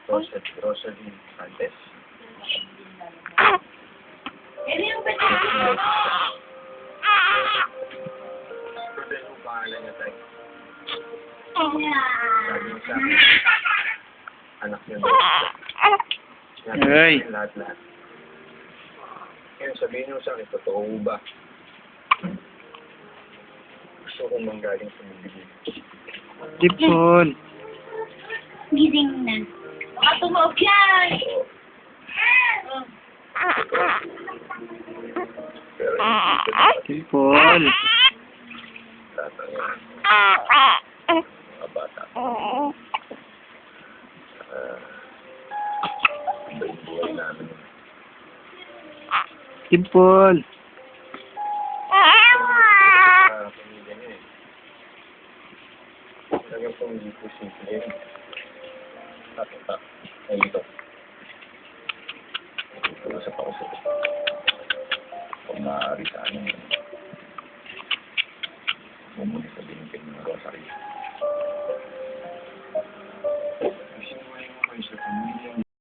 Rosalie Santos. Ano yung pwede? Sabi mo pangalan niya tayo. Yeah. Sabi mo sa akin, anak niya daw. Ay. Lahat-lahat. Ngayon, sabihin niyo sa akin, totoo ba? Gusto kong manggaling sa bibigay. Tipon. Gising na. Baka tumaog yan! Pero hindi ko Tipon. tatangan mga bata. Iba yung buhay namin. Tipon. Pamilya niya eh. Talagang pong hindi po simple yun. Tapos, ay ito. Nasa pa ko sa kung maaari sa amin.